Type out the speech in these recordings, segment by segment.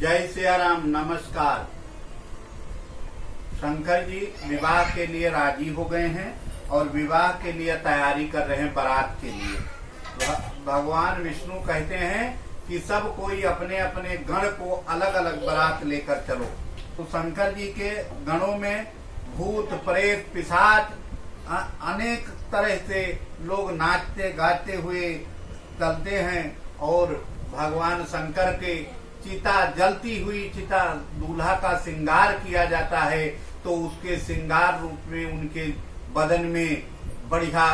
जय सिया राम। नमस्कार। शंकर जी विवाह के लिए राजी हो गए हैं और विवाह के लिए तैयारी कर रहे हैं बारात के लिए। भगवान विष्णु कहते हैं कि सब कोई अपने अपने गण को अलग अलग बारात लेकर चलो। तो शंकर जी के गणों में भूत प्रेत पिशाच अनेक तरह से लोग नाचते गाते हुए चलते हैं और भगवान शंकर के चिता जलती हुई चिता दूल्हा का श्रृंगार किया जाता है। तो उसके श्रृंगार रूप में उनके बदन में बढ़िया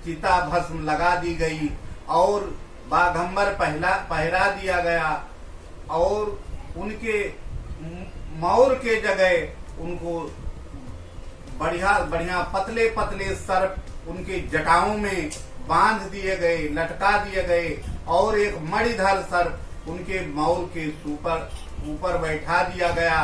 चिता भस्म लगा दी गई और बाघंबर पहरा दिया गया और उनके मौर के जगह उनको बढ़िया बढ़िया पतले पतले सर्प उनके जटाओं में बांध दिए गए, लटका दिए गए और एक मणिधर सर्प उनके मौर के ऊपर बैठा दिया गया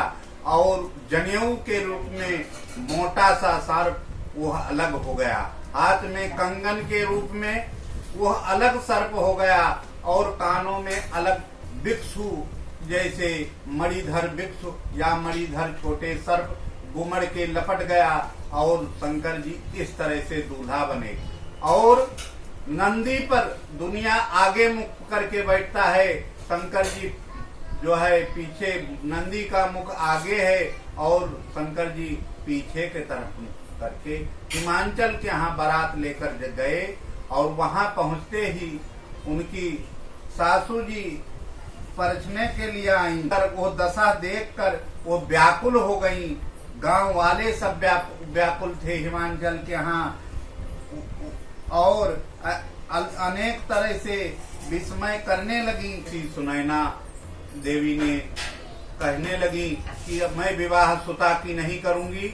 और जनेऊ के रूप में मोटा सा सर्प वह अलग हो गया। हाथ में कंगन के रूप में वह अलग सर्प हो गया और कानों में अलग भिक्षु जैसे मणिधर भिक्षु या मणिधर छोटे सर्प गुमड़ के लपट गया और शंकर जी इस तरह से दूल्हा बने। और नंदी पर दुनिया आगे मुख करके बैठता है, शंकर जी जो है पीछे, नंदी का मुख आगे है और शंकर जी पीछे के तरफ मुख करके हिमांचल के यहाँ बारात लेकर गए और वहां पहुंचते ही उनकी सासू जी परछने के लिए आई। वो दशा देखकर वो व्याकुल हो गई। गांव वाले सब व्याकुल थे हिमांचल के यहाँ और अनेक तरह से विस्मय करने लगी। श्री सुनैना देवी ने कहने लगी कि अब मैं विवाह सुता की नहीं करूंगी,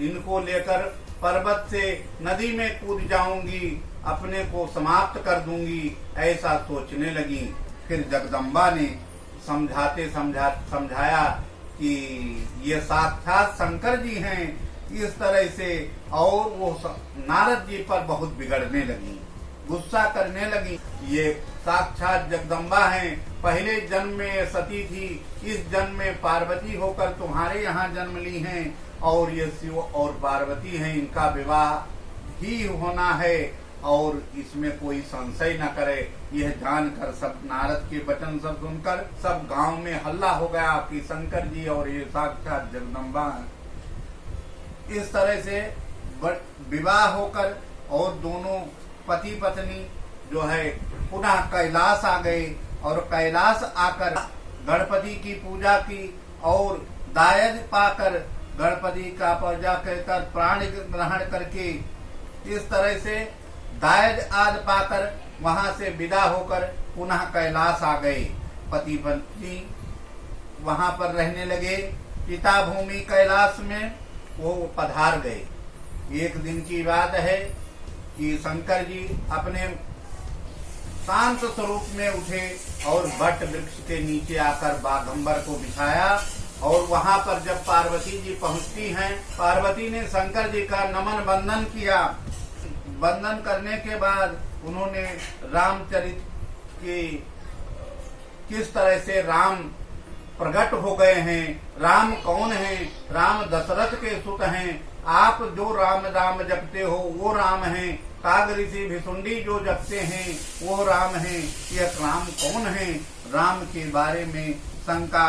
इनको लेकर पर्वत से नदी में कूद जाऊंगी, अपने को समाप्त कर दूंगी, ऐसा सोचने लगी। फिर जगदम्बा ने समझाया कि ये साक्षात शंकर जी हैं इस तरह से, और वो नारद जी पर बहुत बिगड़ने लगी, गुस्सा करने लगी। ये साक्षात जगदम्बा हैं, पहले जन्म में सती थी, इस जन्म में पार्वती होकर तुम्हारे यहाँ जन्म ली हैं और ये शिव और पार्वती हैं, इनका विवाह ही होना है और इसमें कोई संशय न करे। यह जानकर सब नारद के वचन सब सुनकर सब गांव में हल्ला हो गया कि शंकर जी और ये साक्षात जगदम्बा हैं। इस तरह से विवाह होकर और दोनों पति पत्नी जो है पुनः कैलाश आ गए और कैलाश आकर गणपति की पूजा की और दायज पाकर गणपति का पूजा कर प्राण ग्रहण करके इस तरह से दायज आदि पाकर वहां से विदा होकर पुनः कैलाश आ गए। पति पत्नी वहां पर रहने लगे। पिता भूमि कैलाश में वो पधार गए। एक दिन की बात है कि शंकर जी अपने शांत स्वरूप में उठे और वट वृक्ष के नीचे आकर बाघंबर को बिछाया और वहां पर जब पार्वती जी पहुंचती हैं, पार्वती ने शंकर जी का नमन वंदन किया। वंदन करने के बाद उन्होंने रामचरित की किस तरह से राम प्रकट हो गए हैं, राम कौन हैं, राम दशरथ के सुत हैं, आप जो राम राम जपते हो वो राम हैं, काग ऋषि भिसुंडी जो जपते हैं वो राम हैं, यह राम कौन है। राम के बारे में शंका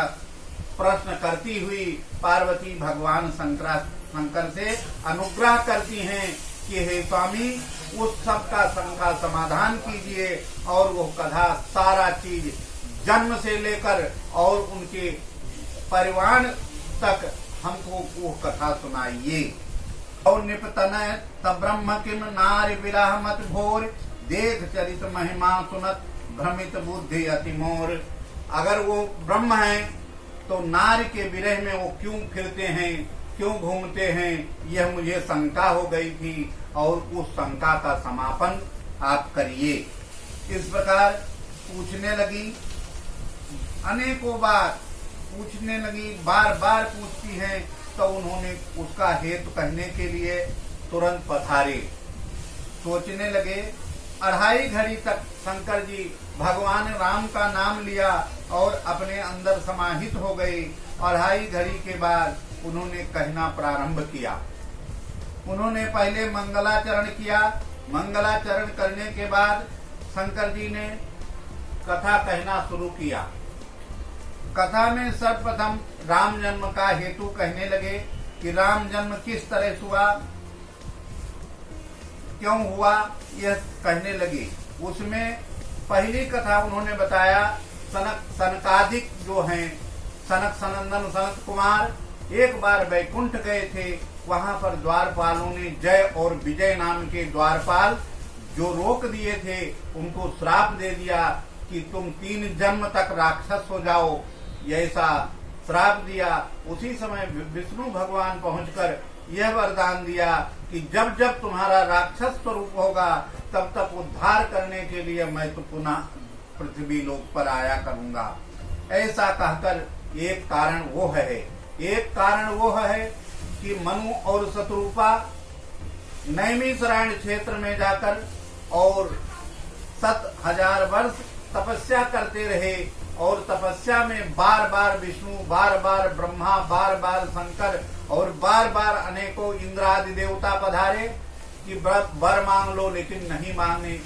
प्रश्न करती हुई पार्वती भगवान शंकर से अनुग्रह करती हैं कि हे स्वामी उस सब का शंका समाधान कीजिए और वो कथा सारा चीज जन्म से लेकर और उनके परिवार तक हमको वो कथा सुनाइए। और निपतन तब ब्रह्म किम नारी विरह मत भोर, देख चरित महिमा सुनत भ्रमित बुद्धि अति मोर। अगर वो ब्रह्म है तो नारी के विरह में वो क्यों फिरते हैं, क्यों घूमते हैं, यह मुझे शंका हो गई थी और उस शंका का समापन आप करिए। इस प्रकार पूछने लगी, अनेकों बार पूछने लगी, बार बार पूछती हैं। तो उन्होंने उसका हेतु कहने के लिए तुरंत पधारे। सोचने लगे 2.5 घड़ी तक शंकर जी भगवान राम का नाम लिया और अपने अंदर समाहित हो गए। 2.5 घड़ी के बाद उन्होंने कहना प्रारंभ किया। उन्होंने पहले मंगलाचरण किया। मंगलाचरण करने के बाद शंकर जी ने कथा कहना शुरू किया। कथा में सर्वप्रथम राम जन्म का हेतु कहने लगे कि राम जन्म किस तरह हुआ, क्यों हुआ, यह कहने लगे। उसमें पहली कथा उन्होंने बताया, सनकादिक जो हैं, सनक सनंदन सनत कुमार एक बार वैकुंठ गए थे। वहां पर द्वारपालों ने जय और विजय नाम के द्वारपाल जो रोक दिए थे, उनको श्राप दे दिया कि तुम 3 जन्म तक राक्षस हो जाओ, ऐसा श्राप दिया। उसी समय विष्णु भगवान पहुंचकर यह वरदान दिया कि जब जब तुम्हारा राक्षस स्वरूप होगा तब तक उद्धार करने के लिए मैं तो पुनः पृथ्वी लोक पर आया करूंगा। ऐसा कहकर एक कारण वो है। एक कारण वो है कि मनु और शत्रुपा नैमिषारण्य क्षेत्र में जाकर और 7,000 वर्ष तपस्या करते रहे और तपस्या में बार बार विष्णु, बार बार ब्रह्मा, बार बार शंकर और बार बार अनेकों इंद्र आदि देवता पधारे कि वर मांग लो, लेकिन नहीं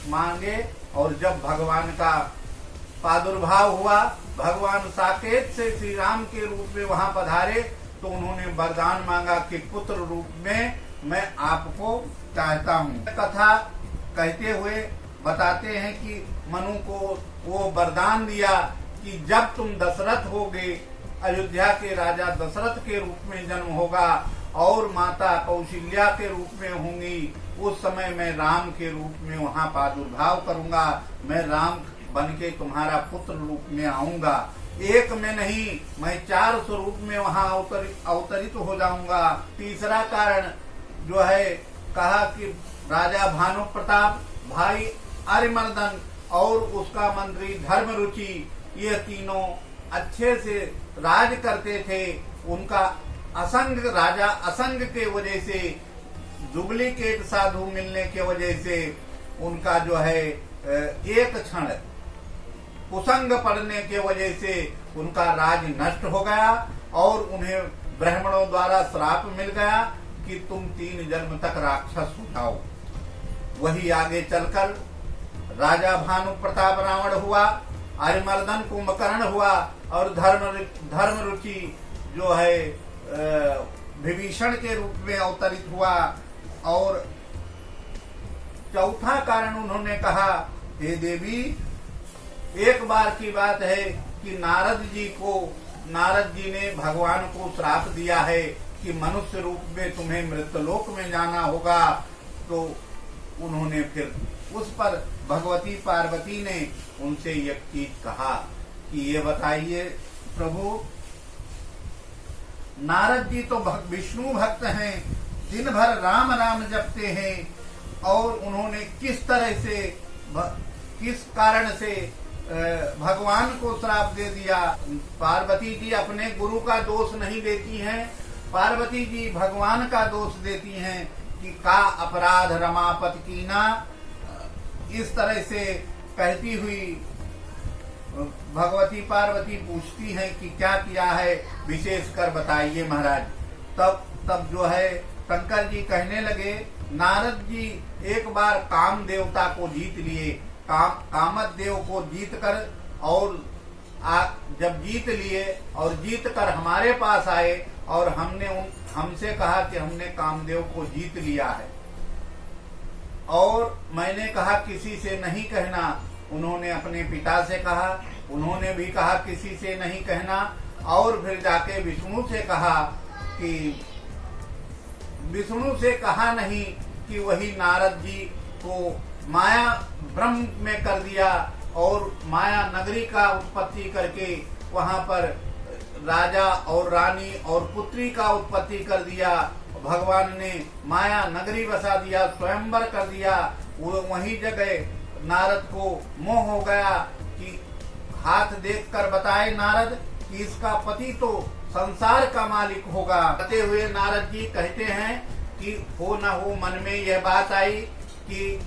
मांगे। और जब भगवान का प्रादुर्भाव हुआ, भगवान साकेत से श्री राम के रूप में वहां पधारे, तो उन्होंने वरदान मांगा कि पुत्र रूप में मैं आपको चाहता हूँ। कथा कहते हुए बताते हैं कि मनु को वो वरदान दिया कि जब तुम दशरथ होगे, अयोध्या के राजा दशरथ के रूप में जन्म होगा और माता कौशल्या के रूप में होंगी, उस समय मैं राम के रूप में वहां प्रादुर्भाव करूंगा। मैं राम बन के तुम्हारा पुत्र रूप में आऊंगा। एक में नहीं, मैं 4 स्वरूप में वहां अवतरित हो जाऊंगा। तीसरा कारण जो है, कहा कि राजा भानु प्रताप, भाई अरिमर्दन और उसका मंत्री धर्मरुचि, ये तीनों अच्छे से राज करते थे। उनका असंग, राजा असंग के वजह से, डुप्लीकेट साधु मिलने के वजह से उनका जो है एक क्षण कुसंग पड़ने के वजह से उनका राज नष्ट हो गया और उन्हें ब्राह्मणों द्वारा श्राप मिल गया कि तुम 3 जन्म तक राक्षस हो जाओ। वही आगे चलकर राजा भानु प्रताप रावण हुआ, अरिमर्दन कुंभकर्ण हुआ और धर्मरुचि जो है विभीषण के रूप में अवतरित हुआ। और चौथा कारण उन्होंने कहा, हे देवी, एक बार की बात है कि नारद जी ने भगवान को श्राप दिया है कि मनुष्य रूप में तुम्हें मृतलोक में जाना होगा। तो उन्होंने फिर उस पर भगवती पार्वती ने उनसे एक चीज कहा कि ये बताइए प्रभु, नारद जी तो विष्णु भक्त हैं, दिन भर राम राम जपते हैं, और उन्होंने किस तरह से, किस कारण से भगवान को श्राप दे दिया। पार्वती जी अपने गुरु का दोष नहीं देती हैं, पार्वती जी भगवान का दोष देती हैं कि का अपराध रमापति कीना। इस तरह से कहती हुई भगवती पार्वती पूछती हैं कि क्या किया है, विशेष कर बताइए महाराज। तब जो है शंकर जी कहने लगे, नारद जी एक बार काम देवता को जीत लिए, कामत देव को जीत कर, और जब जीत लिए और जीत कर हमारे पास आए और हमसे कहा कि हमने कामदेव को जीत लिया है, और मैंने कहा किसी से नहीं कहना। उन्होंने अपने पिता से कहा, उन्होंने भी कहा किसी से नहीं कहना, और फिर जाके विष्णु से कहा कि विष्णु से कहा नहीं कि वही नारद जी को माया ब्रह्म में कर दिया और माया नगरी का उत्पत्ति करके वहां पर राजा और रानी और पुत्री का उत्पत्ति कर दिया। भगवान ने माया नगरी बसा दिया, स्वयंवर कर दिया। वो वही जगह नारद को मोह हो गया कि हाथ देखकर बताए नारद कि इसका पति तो संसार का मालिक होगा। कहते हुए नारद जी कहते हैं कि हो न हो मन में यह बात आई कि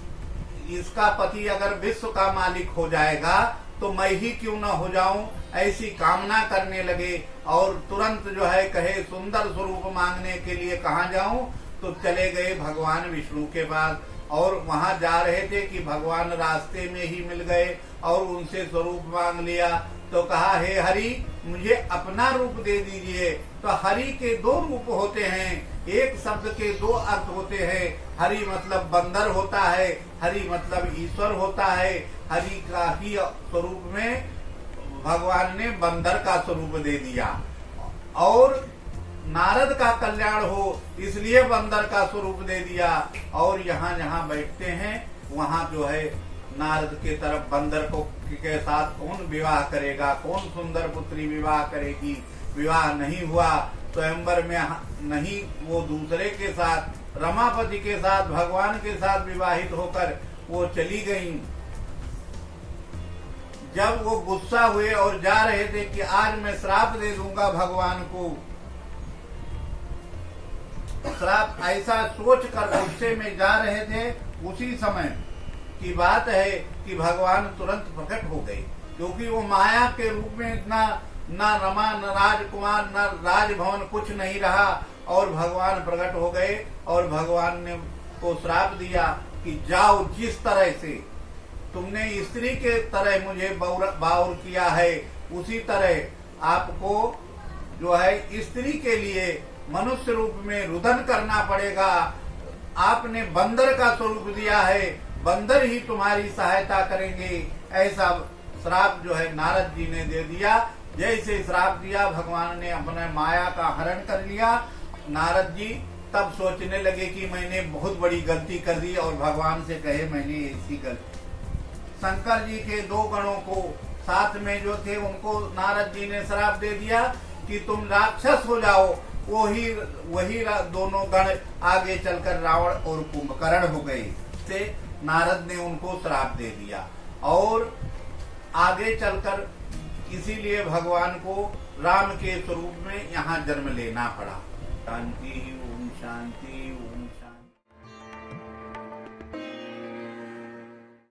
इसका पति अगर विश्व का मालिक हो जाएगा तो मैं ही क्यों न हो जाऊं, ऐसी कामना करने लगे। और तुरंत जो है कहे सुंदर स्वरूप मांगने के लिए कहाँ जाऊं, तो चले गए भगवान विष्णु के पास। और वहां जा रहे थे कि भगवान रास्ते में ही मिल गए और उनसे स्वरूप मांग लिया। तो कहा, हे हरि मुझे अपना रूप दे दीजिए। तो हरि के दो रूप होते हैं, एक शब्द के दो अर्थ होते हैं। हरि मतलब बंदर होता है, हरि मतलब ईश्वर होता है। हरि का ही स्वरूप में भगवान ने बंदर का स्वरूप दे दिया। और नारद का कल्याण हो इसलिए बंदर का स्वरूप दे दिया। और यहाँ जहाँ बैठते हैं वहाँ जो है नारद के तरफ बंदर को के साथ कौन विवाह करेगा, कौन सुंदर पुत्री विवाह करेगी। विवाह नहीं हुआ, स्वयंवर में नहीं, वो दूसरे के साथ रमापति के साथ भगवान के साथ विवाहित होकर वो चली गईं। जब वो गुस्सा हुए और जा रहे थे कि आज मैं श्राप दे दूंगा भगवान को, श्राप ऐसा सोच कर गुस्से में जा रहे थे, उसी समय की बात है कि भगवान तुरंत प्रकट हो गए। क्योंकि वो माया के रूप में इतना न रमा न राजकुमार न राजभवन कुछ नहीं रहा। और भगवान प्रकट हो गए और भगवान ने को श्राप दिया कि जाओ, जिस तरह से तुमने स्त्री के तरह मुझे बाउर किया है उसी तरह आपको जो है स्त्री के लिए मनुष्य रूप में रुदन करना पड़ेगा। आपने बंदर का स्वरूप दिया है, बंदर ही तुम्हारी सहायता करेंगे। ऐसा श्राप जो है नारद जी ने दे दिया। जैसे श्राप दिया भगवान ने अपने माया का हरण कर लिया। नारद जी तब सोचने लगे कि मैंने बहुत बड़ी गलती कर दी और भगवान से कहे मैंने ऐसी गलती। शंकर जी के दो गणों को साथ में जो थे उनको नारद जी ने श्राप दे दिया कि तुम राक्षस हो जाओ। वही दोनों गण आगे चलकर रावण और कुंभकर्ण हो गए। से नारद ने उनको श्राप दे दिया और आगे चलकर इसीलिए भगवान को राम के स्वरूप में यहाँ जन्म लेना पड़ा। शांति ओम शांति ओम